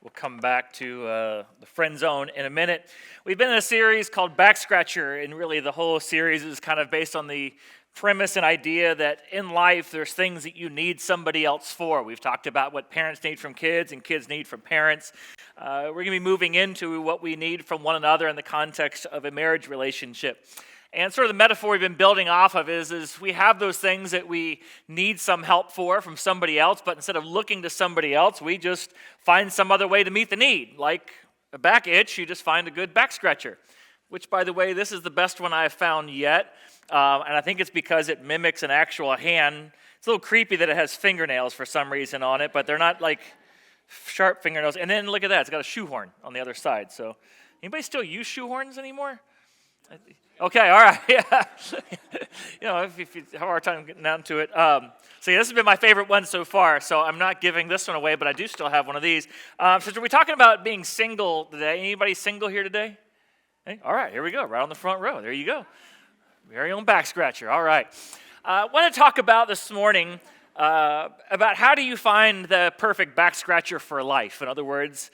We'll come back to the friend zone in a minute. We've been in a series called Backscratcher, and really the whole series is kind of based on the premise and idea that in life there's things that you need somebody else for. We've talked about what parents need from kids and kids need from parents. We're going to be moving into what we need from one another in the context of a marriage relationship. And sort of the metaphor we've been building off of is we have those things that we need some help for from somebody else, but instead of looking to somebody else, we just find some other way to meet the need. Like a back itch, you just find a good back scratcher, which, by the way, this is the best one I've found yet, and I think it's because it mimics an actual hand. It's a little creepy that it has fingernails for some reason on it, but they're not like sharp fingernails. And then look at that, it's got a shoehorn on the other side. So anybody still use shoehorns anymore? Okay, all right, yeah. If you have a hard time getting down to it. So yeah, this has been my favorite one so far, so I'm not giving this one away, but I do still have one of these. So we're talking about being single today. Anybody single here today? Hey, all right, here we go, right on the front row. There you go. Very own back scratcher, all right. I want to talk about this morning about how do you find the perfect back scratcher for life? In other words,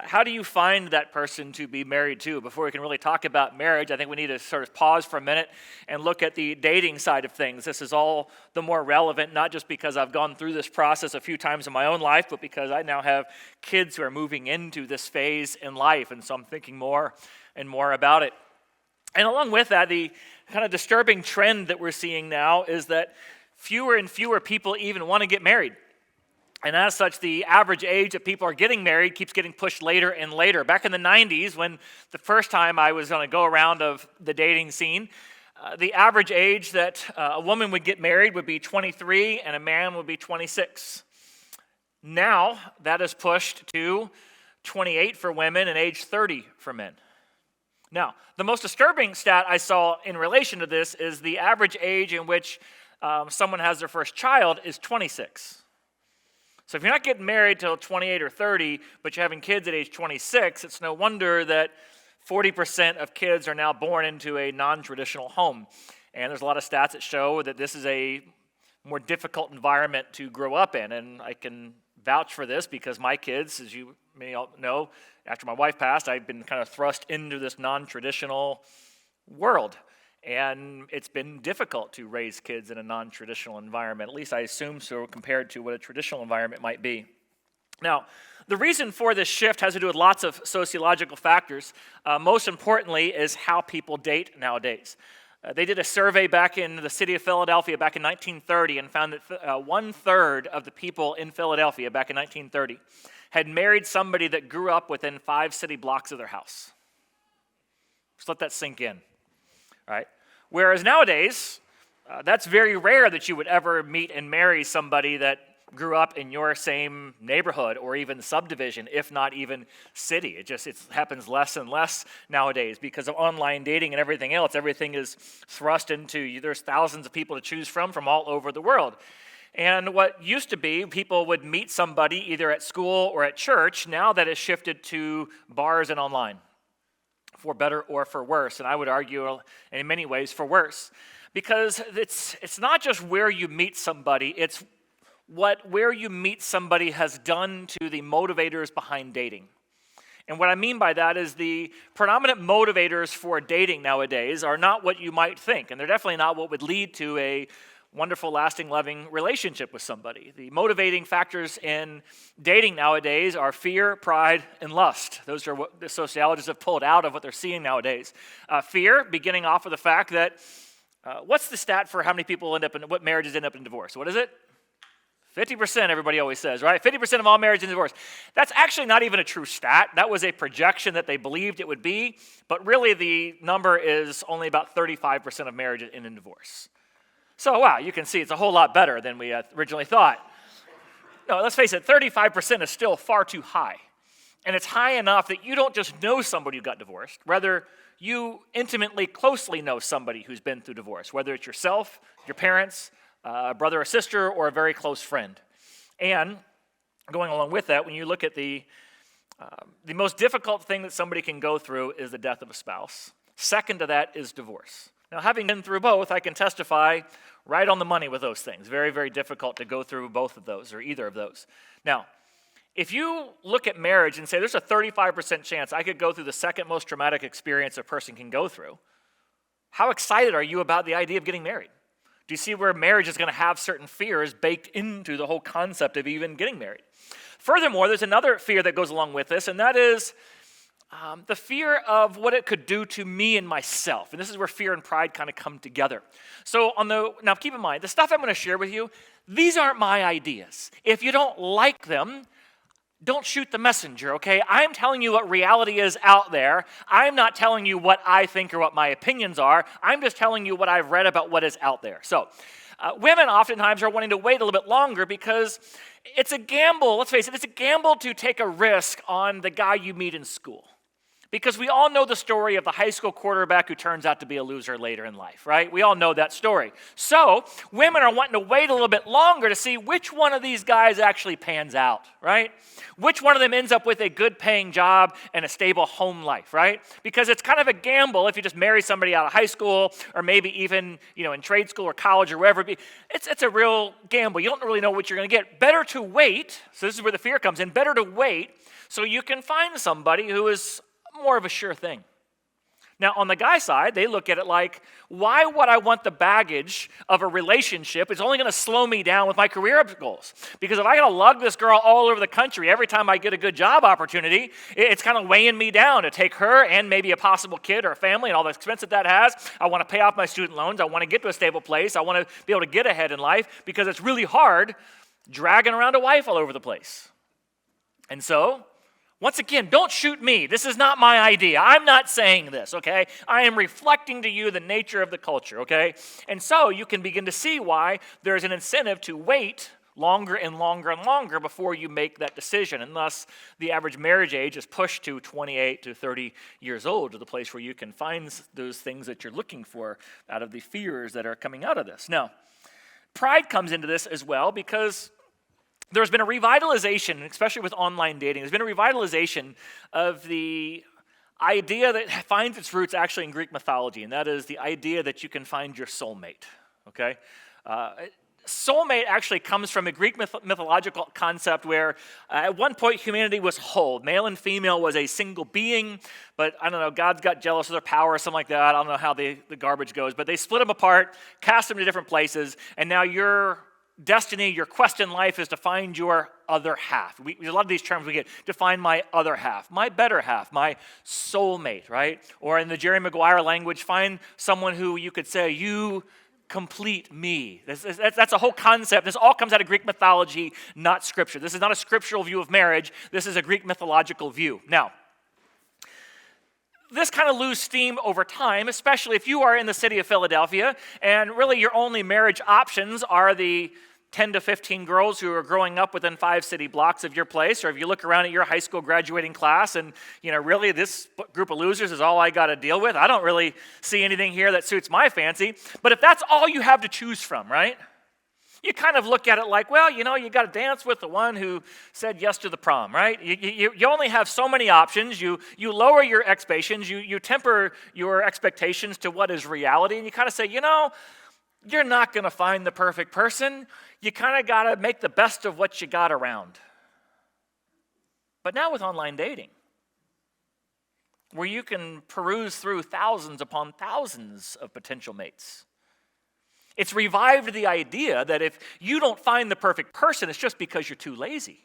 how do you find that person to be married to? Before we can really talk about marriage, I think we need to sort of pause for a minute and look at the dating side of things. This is all the more relevant, not just because I've gone through this process a few times in my own life, but because I now have kids who are moving into this phase in life, and so I'm thinking more and more about it. And along with that, the kind of disturbing trend that we're seeing now is that fewer and fewer people even want to get married. And as such, the average age that people are getting married keeps getting pushed later and later. Back in the 90s, when the first time I was on a go-around of the dating scene, the average age that a woman would get married would be 23 and a man would be 26. Now, that is pushed to 28 for women and age 30 for men. Now, the most disturbing stat I saw in relation to this is the average age in which someone has their first child is 26. So if you're not getting married till 28 or 30, but you're having kids at age 26, it's no wonder that 40% of kids are now born into a non-traditional home. And there's a lot of stats that show that this is a more difficult environment to grow up in. And I can vouch for this because my kids, as you may all know, after my wife passed, I've been kind of thrust into this non-traditional world. And it's been difficult to raise kids in a non-traditional environment, at least I assume so, compared to what a traditional environment might be. Now, the reason for this shift has to do with lots of sociological factors. Most importantly is how people date nowadays. They did a survey back in the city of Philadelphia back in 1930 and found that one-third of the people in Philadelphia back in 1930 had married somebody that grew up within 5 city blocks of their house. Just let that sink in. Right? Whereas nowadays, that's very rare that you would ever meet and marry somebody that grew up in your same neighborhood or even subdivision, if not even city. It happens less and less nowadays because of online dating and everything else. Everything is thrust into, there's thousands of people to choose from all over the world. And what used to be, people would meet somebody either at school or at church, now that has shifted to bars and online. For better or for worse, and I would argue in many ways for worse, because it's not just where you meet somebody, it's where you meet somebody has done to the motivators behind dating. And what I mean by that is the predominant motivators for dating nowadays are not what you might think, and they're definitely not what would lead to a wonderful, lasting, loving relationship with somebody. The motivating factors in dating nowadays are fear, pride, and lust. Those are what the sociologists have pulled out of what they're seeing nowadays. Fear, beginning off of the fact that, what's the stat for how many people what marriages end up in divorce? What is it? 50%, everybody always says, right? 50% of all marriages in divorce. That's actually not even a true stat. That was a projection that they believed it would be, but really the number is only about 35% of marriages end in divorce. So, wow, you can see it's a whole lot better than we originally thought. No, let's face it, 35% is still far too high. And it's high enough that you don't just know somebody who got divorced. Rather, you intimately, closely know somebody who's been through divorce, whether it's yourself, your parents, a brother or sister, or a very close friend. And going along with that, when you look at the most difficult thing that somebody can go through is the death of a spouse. Second to that is divorce. Now, having been through both, I can testify right on the money with those things. Very, very difficult to go through both of those or either of those. Now, If you look at marriage and say there's a 35% chance I could go through the second most traumatic experience a person can go through, how excited are you about the idea of getting married? Do you see where marriage is going to have certain fears baked into the whole concept of even getting married? Furthermore, there's another fear that goes along with this, and that is the fear of what it could do to me and myself. And this is where fear and pride kind of come together. So now keep in mind, the stuff I'm going to share with you, these aren't my ideas. If you don't like them, don't shoot the messenger, okay? I'm telling you what reality is out there. I'm not telling you what I think or what my opinions are. I'm just telling you what I've read about what is out there. So women oftentimes are wanting to wait a little bit longer because it's a gamble. Let's face it, it's a gamble to take a risk on the guy you meet in school. Because we all know the story of the high school quarterback who turns out to be a loser later in life, right? We all know that story. So women are wanting to wait a little bit longer to see which one of these guys actually pans out, right? Which one of them ends up with a good paying job and a stable home life, right? Because it's kind of a gamble if you just marry somebody out of high school or maybe even, in trade school or college or wherever it be. It's a real gamble. You don't really know what you're going to get. Better to wait, so this is where the fear comes in, better to wait so you can find somebody who is more of a sure thing. Now, on the guy side, they look at it like, why would I want the baggage of a relationship? It's only going to slow me down with my career goals. Because if I got to lug this girl all over the country every time I get a good job opportunity, it's kind of weighing me down to take her and maybe a possible kid or a family and all the expense that has. I want to pay off my student loans. I want to get to a stable place. I want to be able to get ahead in life because it's really hard dragging around a wife all over the place. And so, once again, don't shoot me. This is not my idea. I'm not saying this, okay? I am reflecting to you the nature of the culture, okay? And so you can begin to see why there's an incentive to wait longer and longer and longer before you make that decision. And thus, the average marriage age is pushed to 28 to 30 years old, to the place where you can find those things that you're looking for out of the fears that are coming out of this. Now, pride comes into this as well because there's been a revitalization, especially with online dating, there's been a revitalization of the idea that finds its roots actually in Greek mythology, and that is the idea that you can find your soulmate, okay? Soulmate actually comes from a Greek mythological concept where at one point humanity was whole. Male and female was a single being, but I don't know, God's got jealous of their power or something like that. I don't know how the garbage goes, but they split them apart, cast them to different places, and now your destiny, your quest in life is to find your other half. A lot of these terms we get, to find my other half, my better half, my soulmate, right? Or in the Jerry Maguire language, find someone who you could say, you complete me. That's a whole concept. This all comes out of Greek mythology, not scripture. This is not a scriptural view of marriage. This is a Greek mythological view. Now, this kind of lose steam over time, especially if you are in the city of Philadelphia, and really your only marriage options are the 10 to 15 girls who are growing up within 5 city blocks of your place, or if you look around at your high school graduating class and, really this group of losers is all I got to deal with. I don't really see anything here that suits my fancy. But if that's all you have to choose from, right? You kind of look at it like, well, you got to dance with the one who said yes to the prom, right? You only have so many options. You lower your expectations. You temper your expectations to what is reality. And you kind of say, you're not going to find the perfect person. You kind of got to make the best of what you got around. But now with online dating, where you can peruse through thousands upon thousands of potential mates, it's revived the idea that if you don't find the perfect person, it's just because you're too lazy.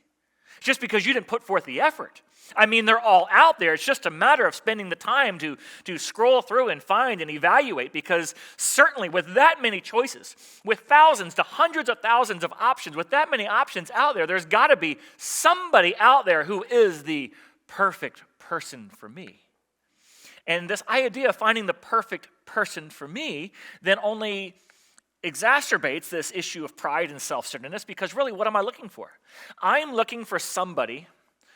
It's just because you didn't put forth the effort. I mean, they're all out there. It's just a matter of spending the time to scroll through and find and evaluate, because certainly with that many choices, with thousands to hundreds of thousands of options, with that many options out there, there's got to be somebody out there who is the perfect person for me. And this idea of finding the perfect person for me then only exacerbates this issue of pride and self-centeredness, because really, what am I looking for? I'm looking for somebody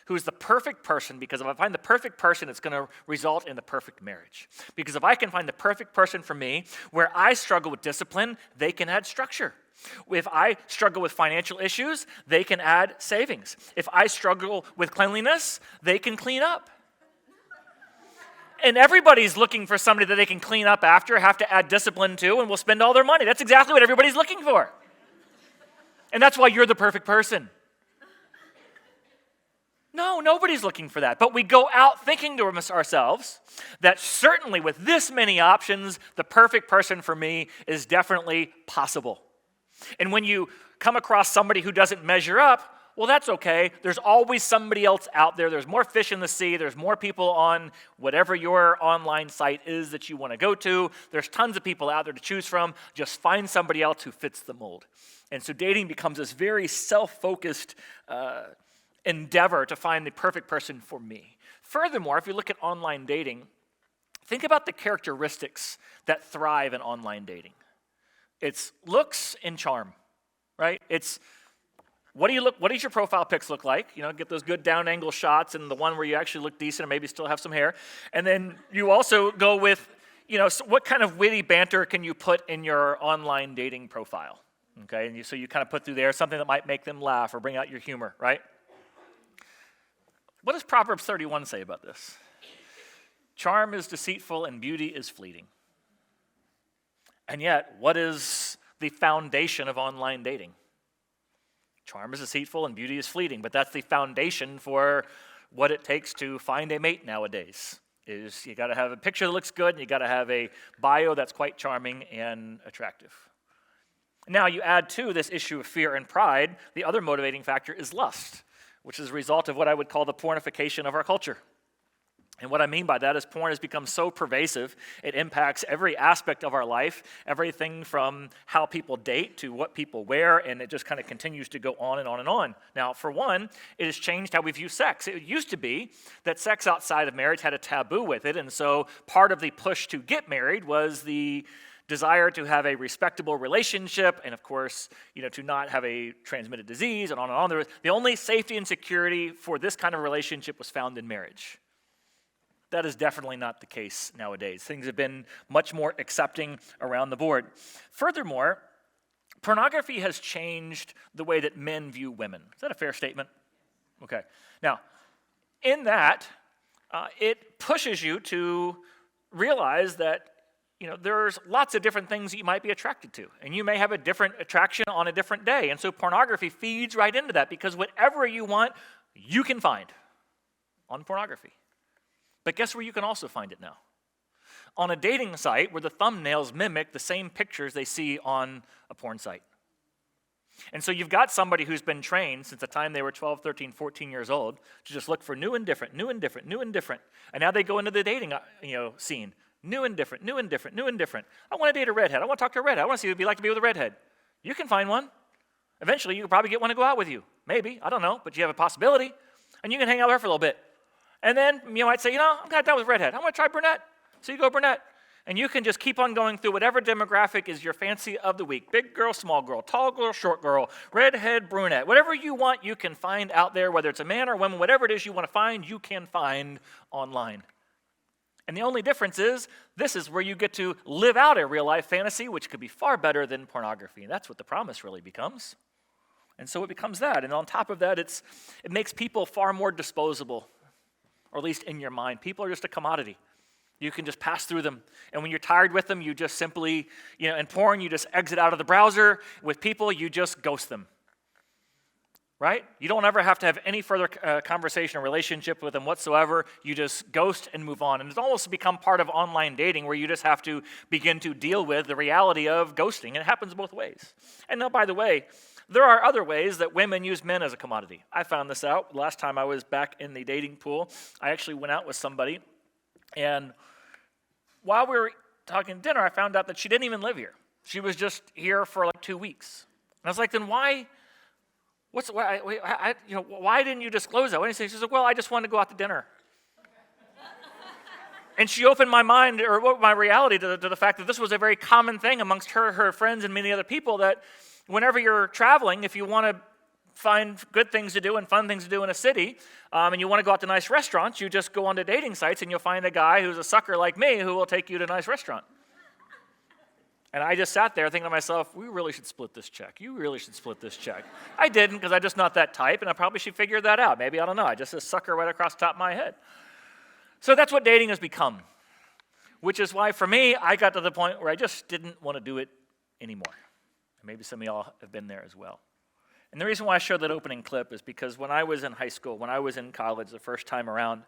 who is the perfect person, because if I find the perfect person, it's going to result in the perfect marriage. Because if I can find the perfect person for me, where I struggle with discipline, they can add structure. If I struggle with financial issues, they can add savings. If I struggle with cleanliness, they can clean up. And everybody's looking for somebody that they can clean up after, have to add discipline to, and will spend all their money. That's exactly what everybody's looking for. And that's why you're the perfect person. No, nobody's looking for that. But we go out thinking to ourselves that certainly with this many options, the perfect person for me is definitely possible. And when you come across somebody who doesn't measure up, well, that's okay. There's always somebody else out there. There's more fish in the sea. There's more people on whatever your online site is that you want to go to. There's tons of people out there to choose from. Just find somebody else who fits the mold. And so dating becomes this very self-focused endeavor to find the perfect person for me. Furthermore, if you look at online dating, think about the characteristics that thrive in online dating. It's looks and charm, right? It's what does your profile pics look like? Get those good down angle shots and the one where you actually look decent and maybe still have some hair. And then you also go with, what kind of witty banter can you put in your online dating profile? Okay, and so you kind of put through there something that might make them laugh or bring out your humor, right? What does Proverbs 31 say about this? Charm is deceitful and beauty is fleeting. And yet, what is the foundation of online dating? Charm is deceitful and beauty is fleeting, but that's the foundation for what it takes to find a mate nowadays. Is you got to have a picture that looks good, and you got to have a bio that's quite charming and attractive. Now you add to this issue of fear and pride, the other motivating factor is lust, which is a result of what I would call the pornification of our culture. And what I mean by that is porn has become so pervasive, it impacts every aspect of our life, everything from how people date to what people wear, and it just kind of continues to go on and on and on. Now, for one, it has changed how we view sex. It used to be that sex outside of marriage had a taboo with it, and so part of the push to get married was the desire to have a respectable relationship, and of course, to not have a transmitted disease, and on and on. The only safety and security for this kind of relationship was found in marriage. That is definitely not the case nowadays. Things have been much more accepting around the board. Furthermore, pornography has changed the way that men view women. Is that a fair statement? Okay. Now, in that, it pushes you to realize that there's lots of different things that you might be attracted to, and you may have a different attraction on a different day. And so pornography feeds right into that, because whatever you want, you can find on pornography. But guess where you can also find it now? On a dating site where the thumbnails mimic the same pictures they see on a porn site. And so you've got somebody who's been trained since the time they were 12, 13, 14 years old to just look for new and different, new and different, new and different. And now they go into the dating scene. New and different, new and different, new and different. I want to date a redhead. I want to talk to a redhead. I want to see what it'd be like to be with a redhead. You can find one. Eventually, you could probably get one to go out with you. Maybe. I don't know. But you have a possibility. And you can hang out with her for a little bit. And then you might say, I'm kind of done with redhead. I want to try brunette. So you go brunette. And you can just keep on going through whatever demographic is your fancy of the week. Big girl, small girl, tall girl, short girl, redhead, brunette. Whatever you want, you can find out there, whether it's a man or a woman, whatever it is you want to find, you can find online. And the only difference is, this is where you get to live out a real-life fantasy, which could be far better than pornography. And that's what the promise really becomes. And so it becomes that. And on top of that, it makes people far more disposable, or at least in your mind. People are just a commodity. You can just pass through them. And when you're tired with them, you just simply, in porn, you just exit out of the browser. With people, you just ghost them. Right? You don't ever have to have any further conversation or relationship with them whatsoever. You just ghost and move on. And it's almost become part of online dating, where you just have to begin to deal with the reality of ghosting. And it happens both ways. And now, by the way, there are other ways that women use men as a commodity. I found this out last time I was back in the dating pool. I actually went out with somebody, and while we were talking dinner, I found out that she didn't even live here. She was just here for like 2 weeks. And I was like, then why didn't you disclose that? What did you say? She said, well, I just wanted to go out to dinner. And she opened my mind, or my reality, to the fact that this was a very common thing amongst her friends, and many other people, that whenever you're traveling, if you want to find good things to do and fun things to do in a city, and you want to go out to nice restaurants, you just go onto dating sites and you'll find a guy who's a sucker like me who will take you to a nice restaurant. And I just sat there thinking to myself, we really should split this check. You really should split this check. I didn't, because I'm just not that type, and I probably should figure that out. Maybe, I don't know. I just a sucker right across the top of my head. So that's what dating has become, which is why, for me, I got to the point where I just didn't want to do it anymore. Maybe some of y'all have been there as well. And the reason why I showed that opening clip is because when I was in high school, when I was in college the first time around,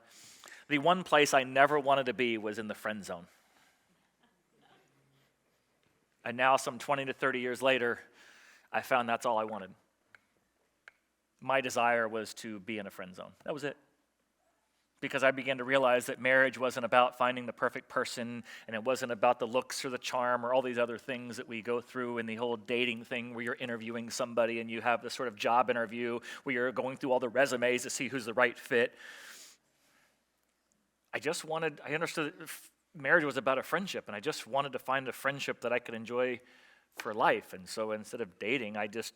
the one place I never wanted to be was in the friend zone. And now, some 20 to 30 years later, I found that's all I wanted. My desire was to be in a friend zone. That was it. Because I began to realize that marriage wasn't about finding the perfect person, and it wasn't about the looks or the charm or all these other things that we go through in the whole dating thing where you're interviewing somebody and you have this sort of job interview where you're going through all the resumes to see who's the right fit. I understood that marriage was about a friendship, and I just wanted to find a friendship that I could enjoy for life. And so instead of dating, I just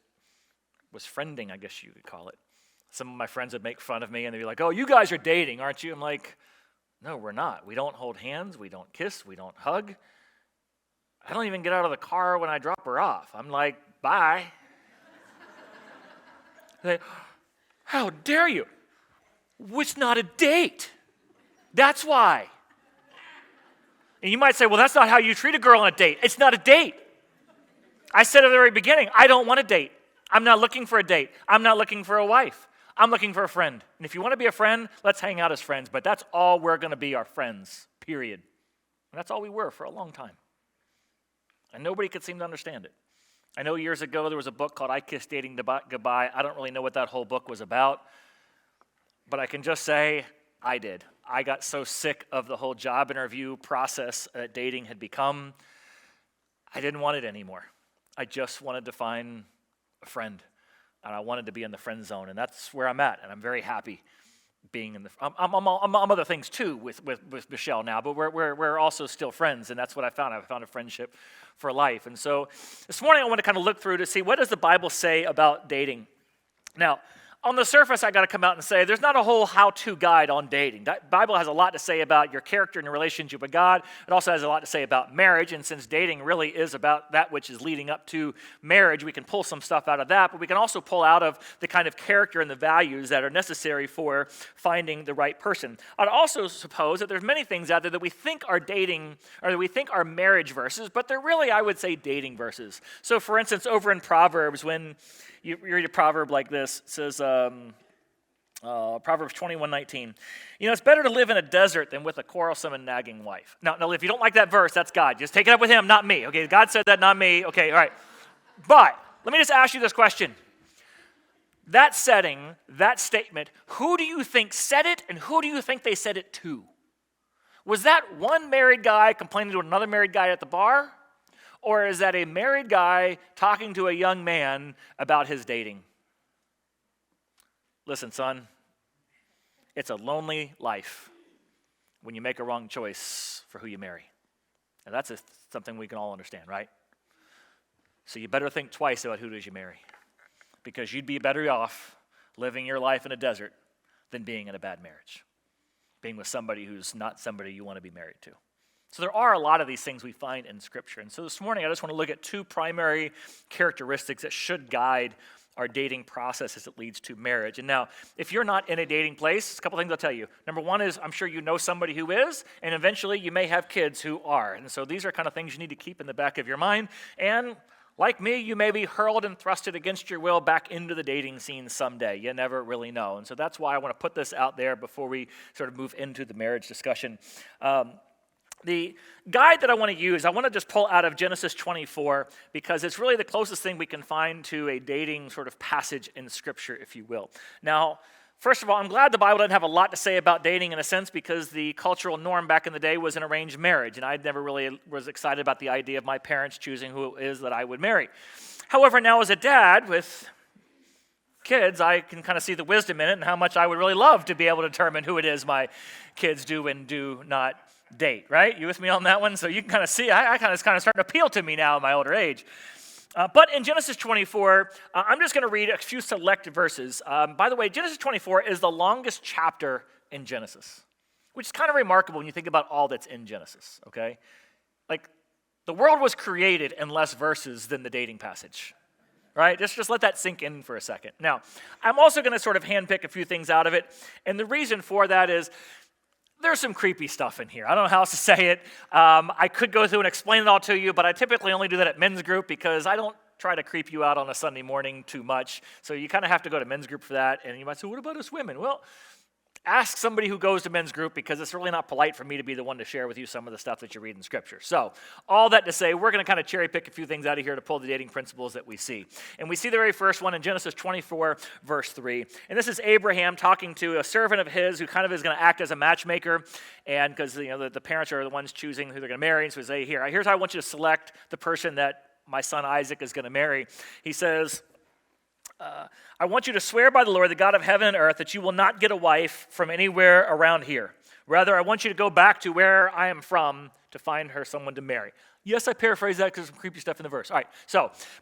was friending, I guess you could call it. Some of my friends would make fun of me, and they'd be like, "Oh, you guys are dating, aren't you?" I'm like, "No, we're not. We don't hold hands. We don't kiss. We don't hug. I don't even get out of the car when I drop her off. I'm like, bye." They, "How dare you? It's not a date. That's why." And you might say, "Well, that's not how you treat a girl on a date." It's not a date. I said at the very beginning, I don't want a date. I'm not looking for a date. I'm not looking for a wife. I'm looking for a friend. And if you want to be a friend, let's hang out as friends. But that's all we're going to be, our friends, period. And that's all we were for a long time. And nobody could seem to understand it. I know years ago there was a book called I Kissed Dating Goodbye. I don't really know what that whole book was about. But I can just say I did. I got so sick of the whole job interview process that dating had become. I didn't want it anymore. I just wanted to find a friend. And I wanted to be in the friend zone, and that's where I'm at, and I'm very happy being in the. I'm other things too with Michelle now, but we're also still friends, and that's what I found. I found a friendship for life, and so this morning I want to kind of look through to see what does the Bible say about dating. Now, on the surface, I got to come out and say there's not a whole how-to guide on dating. The Bible has a lot to say about your character and your relationship with God. It also has a lot to say about marriage, and since dating really is about that which is leading up to marriage, we can pull some stuff out of that, but we can also pull out of the kind of character and the values that are necessary for finding the right person. I'd also suppose that there's many things out there that we think are dating, or that we think are marriage verses, but they're really, I would say, dating verses. So, for instance, over in Proverbs, when you read a proverb like this, it says, Proverbs 21:19. It's better to live in a desert than with a quarrelsome and nagging wife. Now, if you don't like that verse, that's God. Just take it up with him, not me. Okay, God said that, not me. Okay, all right. But let me just ask you this question. That setting, that statement, who do you think said it, and who do you think they said it to? Was that one married guy complaining to another married guy at the bar? Or is that a married guy talking to a young man about his dating? Listen, son, it's a lonely life when you make a wrong choice for who you marry. And that's something we can all understand, right? So you better think twice about who it is you marry, because you'd be better off living your life in a desert than being in a bad marriage, being with somebody who's not somebody you want to be married to. So there are a lot of these things we find in Scripture. And so this morning, I just want to look at two primary characteristics that should guide our dating process as it leads to marriage. And now, if you're not in a dating place, a couple things I'll tell you. Number one is, I'm sure you know somebody who is, and eventually you may have kids who are. And so these are kind of things you need to keep in the back of your mind. And like me, you may be hurled and thrusted against your will back into the dating scene someday. You never really know. And so that's why I want to put this out there before we sort of move into the marriage discussion. The guide that I want to use, I want to just pull out of Genesis 24 because it's really the closest thing we can find to a dating sort of passage in Scripture, if you will. Now, first of all, I'm glad the Bible doesn't have a lot to say about dating in a sense because the cultural norm back in the day was an arranged marriage, and I never really was excited about the idea of my parents choosing who it is that I would marry. However, now as a dad with kids, I can kind of see the wisdom in it and how much I would really love to be able to determine who it is my kids do and do not date, right? You with me on that one? So you can kind of see, I kind of starting to appeal to me now in my older age. But in Genesis 24, I'm just going to read a few select verses. By the way, Genesis 24 is the longest chapter in Genesis, which is kind of remarkable when you think about all that's in Genesis, okay? Like, the world was created in less verses than the dating passage, right? Just let that sink in for a second. Now, I'm also going to sort of handpick a few things out of it, and the reason for that is there's some creepy stuff in here. I don't know how else to say it. I could go through and explain it all to you, but I typically only do that at men's group because I don't try to creep you out on a Sunday morning too much. So you kind of have to go to men's group for that. And you might say, what about us women? Well, ask somebody who goes to men's group, because it's really not polite for me to be the one to share with you some of the stuff that you read in Scripture. So all that to say, we're going to kind of cherry pick a few things out of here to pull the dating principles that we see. And we see the very first one in Genesis 24, verse 3. And this is Abraham talking to a servant of his who kind of is going to act as a matchmaker. And because the parents are the ones choosing who they're going to marry. And so he says, hey, here's how I want you to select the person that my son Isaac is going to marry. He says, I want you to swear by the Lord, the God of heaven and earth, that you will not get a wife from anywhere around here. Rather, I want you to go back to where I am from to find her someone to marry. Yes, I paraphrase that because there's some creepy stuff in the verse. All right,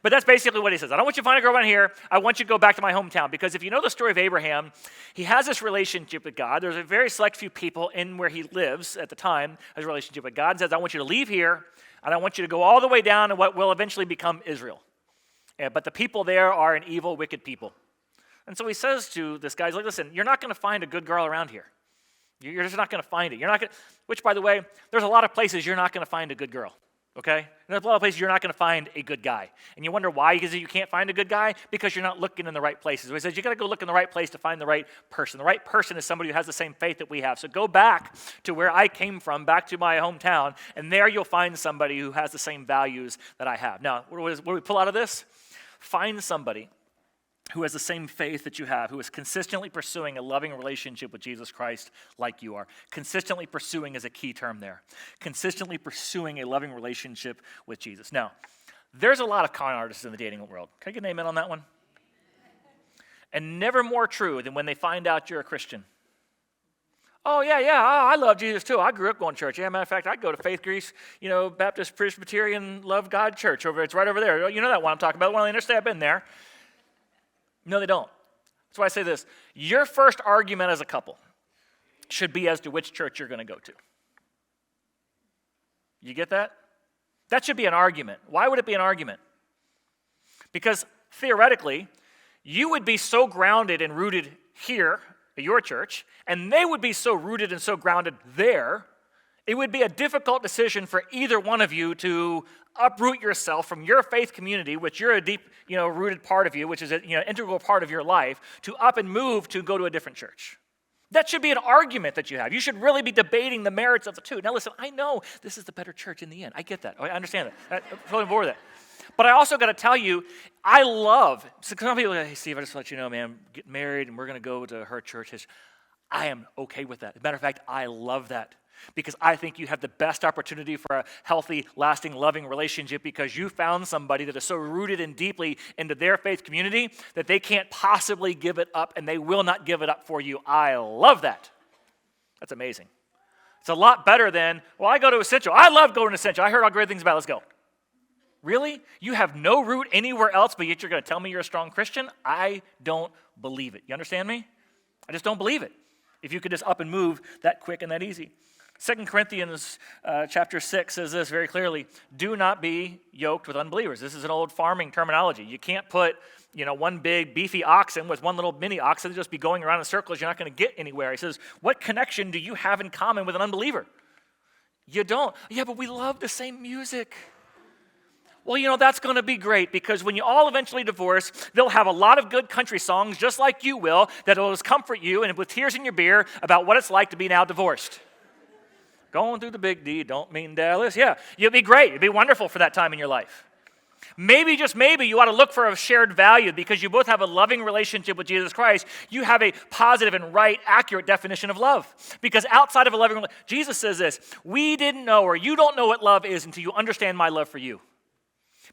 but that's basically what he says. I don't want you to find a girl around here. I want you to go back to my hometown. Because if you know the story of Abraham, he has this relationship with God. There's a very select few people in where he lives at the time, has a relationship with God. And says, I want you to leave here, and I want you to go all the way down to what will eventually become Israel. But the people there are an evil, wicked people. And so he says to this guy, he's like, listen, you're not going to find a good girl around here. You're just not going to find it. You're not going. Which, by the way, there's a lot of places you're not going to find a good girl, okay? And there's a lot of places you're not going to find a good guy. And you wonder why? Because you can't find a good guy? Because you're not looking in the right places. So he says you got to go look in the right place to find the right person. The right person is somebody who has the same faith that we have. So go back to where I came from, back to my hometown, and there you'll find somebody who has the same values that I have. Now, what do we pull out of this? Find somebody who has the same faith that you have, who is consistently pursuing a loving relationship with Jesus Christ like you are. Consistently pursuing is a key term there. Consistently pursuing a loving relationship with Jesus. Now, there's a lot of con artists in the dating world. Can I get an amen on that one? And never more true than when they find out you're a Christian. Oh, yeah, I love Jesus too. I grew up going to church. Yeah, matter of fact, I go to Faith Greece, Baptist Presbyterian Love God Church over. It's right over there. You know that one I'm talking about. Well, they understand I've been there. No, they don't. That's why I say this. Your first argument as a couple should be as to which church you're going to go to. You get that? That should be an argument. Why would it be an argument? Because theoretically, you would be so grounded and rooted here at your church, and they would be so rooted and so grounded there, it would be a difficult decision for either one of you to uproot yourself from your faith community, which you're a deep, rooted part of you, which is an integral part of your life, to up and move to go to a different church. That should be an argument that you have. You should really be debating the merits of the two. Now listen, I know this is the better church in the end. I get that. I understand that. I'm totally on board with that. But I also got to tell you, I love, some people say, hey, Steve, I just let you know, man, get married and we're going to go to her church. I am okay with that. As a matter of fact, I love that. Because I think you have the best opportunity for a healthy, lasting, loving relationship because you found somebody that is so rooted and deeply into their faith community that they can't possibly give it up, and they will not give it up for you. I love that. That's amazing. It's a lot better than, well, I go to Essential. I love going to Essential. I heard all great things about it. Let's go. Really? You have no root anywhere else, but yet you're going to tell me you're a strong Christian? I don't believe it. You understand me? I just don't believe it. If you could just up and move that quick and that easy. 2 Corinthians chapter 6 says this very clearly, do not be yoked with unbelievers. This is an old farming terminology. You can't put, one big beefy oxen with one little mini oxen and just be going around in circles. You're not going to get anywhere. He says, what connection do you have in common with an unbeliever? You don't. Yeah, but we love the same music. Well, that's going to be great because when you all eventually divorce, they'll have a lot of good country songs just like you will that will just comfort you and with tears in your beer about what it's like to be now divorced. Going through the big D, don't mean Dallas. Yeah, you'll be great. It'll be wonderful for that time in your life. Maybe, just maybe, you ought to look for a shared value because you both have a loving relationship with Jesus Christ. You have a positive and right, accurate definition of love. Because outside of a loving relationship, Jesus says this, we didn't know or you don't know what love is until you understand my love for you.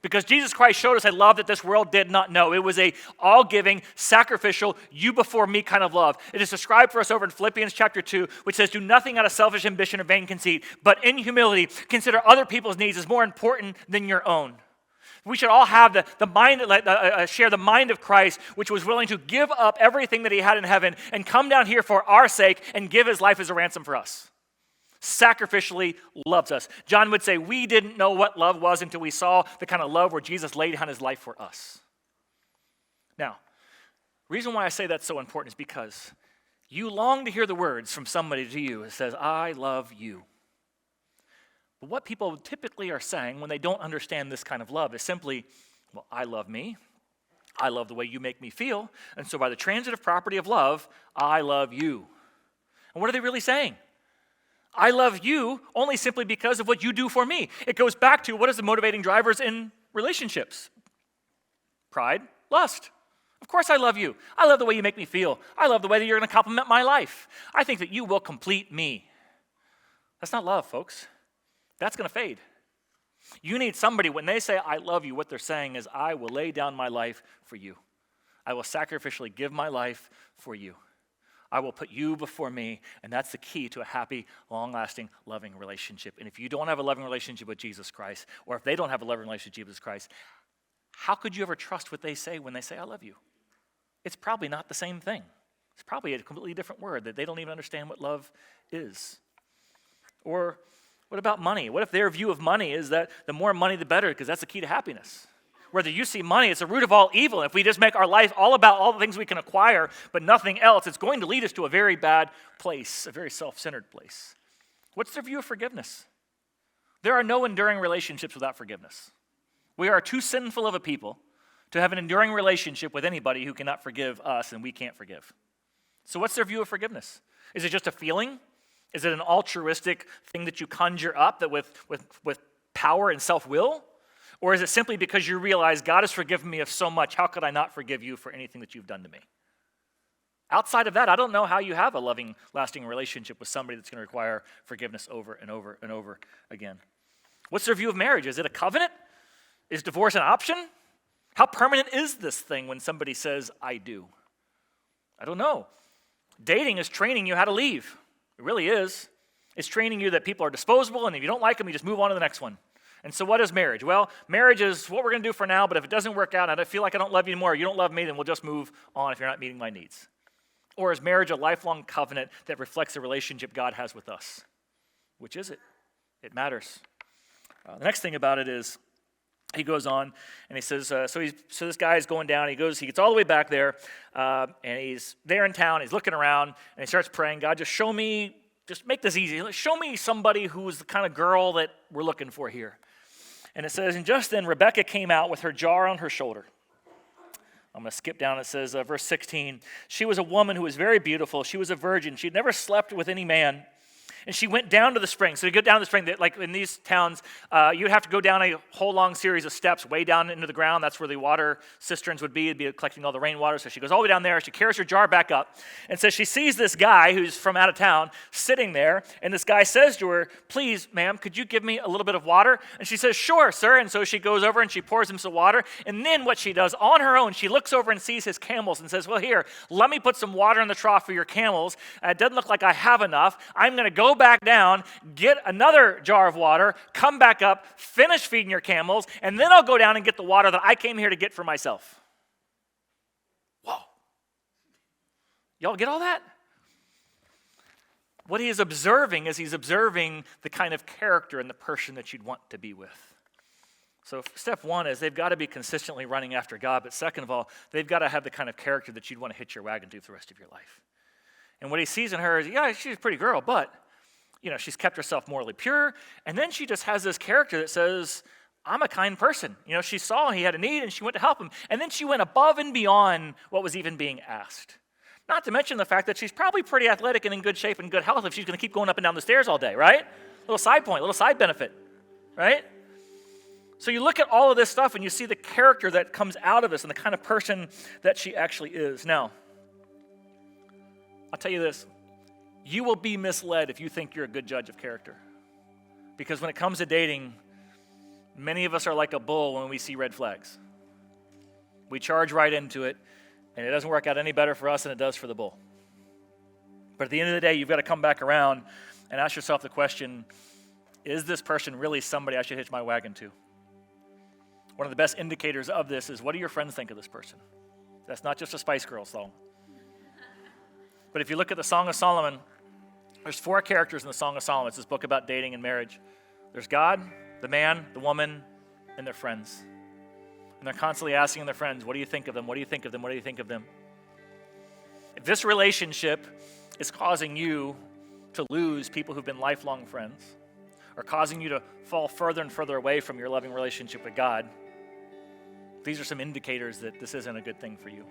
Because Jesus Christ showed us a love that this world did not know. It was a all-giving, sacrificial, you before me kind of love. It is described for us over in Philippians chapter 2, which says, do nothing out of selfish ambition or vain conceit, but in humility, consider other people's needs as more important than your own. We should all have the mind, share the mind of Christ, which was willing to give up everything that he had in heaven and come down here for our sake and give his life as a ransom for us. Sacrificially loves us. John would say, we didn't know what love was until we saw the kind of love where Jesus laid down his life for us. Now, the reason why I say that's so important is because you long to hear the words from somebody to you that says, I love you. But what people typically are saying when they don't understand this kind of love is simply, Well, I love me. I love the way you make me feel. And so by the transitive property of love, I love you. And what are they really saying? I love you only simply because of what you do for me. It goes back to what is the motivating drivers in relationships? Pride, lust. Of course I love you. I love the way you make me feel. I love the way that you're going to complement my life. I think that you will complete me. That's not love, folks. That's going to fade. You need somebody, when they say, I love you, what they're saying is, I will lay down my life for you. I will sacrificially give my life for you. I will put you before me, and that's the key to a happy, long-lasting, loving relationship. And if you don't have a loving relationship with Jesus Christ, or if they don't have a loving relationship with Jesus Christ, how could you ever trust what they say when they say, I love you? It's probably not the same thing. It's probably a completely different word that they don't even understand what love is. Or what about money? What if their view of money is that the more money, the better, because that's the key to happiness? Whether you see money, it's the root of all evil. If we just make our life all about all the things we can acquire, but nothing else, it's going to lead us to a very bad place, a very self-centered place. What's their view of forgiveness? There are no enduring relationships without forgiveness. We are too sinful of a people to have an enduring relationship with anybody who cannot forgive us and we can't forgive. So what's their view of forgiveness? Is it just a feeling? Is it an altruistic thing that you conjure up that with power and self-will? Or is it simply because you realize God has forgiven me of so much, how could I not forgive you for anything that you've done to me? Outside of that, I don't know how you have a loving, lasting relationship with somebody that's going to require forgiveness over and over and over again. What's their view of marriage? Is it a covenant? Is divorce an option? How permanent is this thing when somebody says, I do? I don't know. Dating is training you how to leave. It really is. It's training you that people are disposable, and if you don't like them, you just move on to the next one. And so what is marriage? Well, marriage is what we're going to do for now, but if it doesn't work out, and I feel like I don't love you anymore, or you don't love me, then we'll just move on if you're not meeting my needs. Or is marriage a lifelong covenant that reflects the relationship God has with us? Which is it? It matters. The next thing about it is, he goes on and he says, so this guy is going down. He gets all the way back there, and he's there in town. He's looking around and he starts praying, God, just make this easy. Show me somebody who's the kind of girl that we're looking for here. And it says, and just then Rebekah came out with her jar on her shoulder. I'm going to skip down. It says, verse 16, she was a woman who was very beautiful. She was a virgin. She'd never slept with any man. And she went down to the spring. So you go down to the spring, like in these towns, you'd have to go down a whole long series of steps way down into the ground. That's where the water cisterns would be. It'd be collecting all the rainwater. So she goes all the way down there. She carries her jar back up. And so she sees this guy who's from out of town sitting there. And this guy says to her, please, ma'am, could you give me a little bit of water? And she says, sure, sir. And so she goes over and she pours him some water. And then what she does on her own, she looks over and sees his camels and says, well, here, let me put some water in the trough for your camels. It doesn't look like I have enough. I'm going to go back down, get another jar of water, come back up, finish feeding your camels, and then I'll go down and get the water that I came here to get for myself. Whoa. Y'all get all that? What he is observing is he's observing the kind of character and the person that you'd want to be with. So step one is they've got to be consistently running after God, but second of all, they've got to have the kind of character that you'd want to hitch your wagon to for the rest of your life. And what he sees in her is, yeah, she's a pretty girl, but she's kept herself morally pure, and then she just has this character that says, I'm a kind person. She saw he had a need, and she went to help him, and then she went above and beyond what was even being asked. Not to mention the fact that she's probably pretty athletic and in good shape and good health if she's going to keep going up and down the stairs all day, right? Little side point, little side benefit, right? So you look at all of this stuff, and you see the character that comes out of this and the kind of person that she actually is. Now, I'll tell you this. You will be misled if you think you're a good judge of character. Because when it comes to dating, many of us are like a bull when we see red flags. We charge right into it, and it doesn't work out any better for us than it does for the bull. But at the end of the day, you've got to come back around and ask yourself the question, is this person really somebody I should hitch my wagon to? One of the best indicators of this is, what do your friends think of this person? That's not just a Spice Girls song. But if you look at the Song of Solomon, there's 4 characters in the Song of Solomon. It's this book about dating and marriage. There's God, the man, the woman, and their friends. And they're constantly asking their friends, what do you think of them? What do you think of them? What do you think of them? If this relationship is causing you to lose people who've been lifelong friends, or causing you to fall further and further away from your loving relationship with God, These are some indicators that this isn't a good thing for you.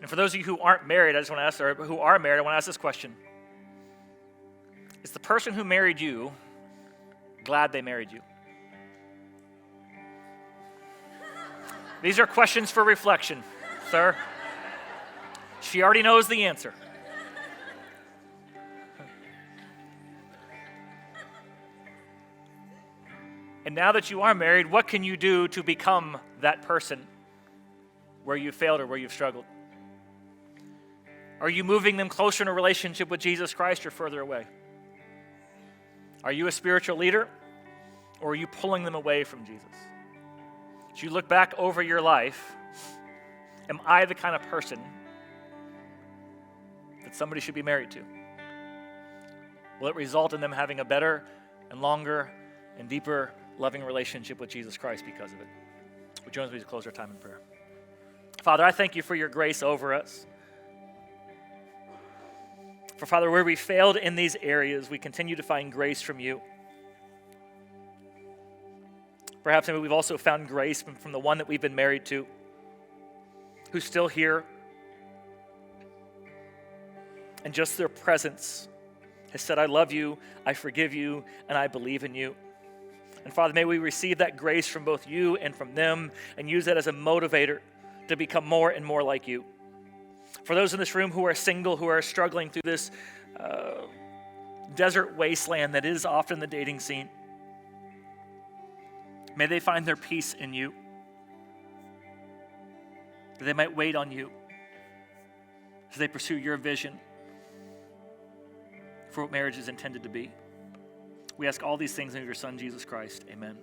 And for those of you who aren't married, I just want to ask, or who are married, I want to ask this question. Is the person who married you glad they married you? These are questions for reflection, sir. She already knows the answer. And now that you are married, what can you do to become that person where you failed or where you've struggled? Are you moving them closer in a relationship with Jesus Christ or further away? Are you a spiritual leader or are you pulling them away from Jesus? As you look back over your life, am I the kind of person that somebody should be married to? Will it result in them having a better and longer and deeper loving relationship with Jesus Christ because of it? Would you join me to close our time in prayer? Father, I thank you for your grace over us. For Father, where we failed in these areas, we continue to find grace from you. Perhaps maybe we've also found grace from the one that we've been married to, who's still here. And just their presence has said, I love you, I forgive you, and I believe in you. And Father, may we receive that grace from both you and from them and use that as a motivator to become more and more like you. For those in this room who are single, who are struggling through this desert wasteland that is often the dating scene, may they find their peace in you, that they might wait on you as they pursue your vision for what marriage is intended to be. We ask all these things in your Son, Jesus Christ. Amen.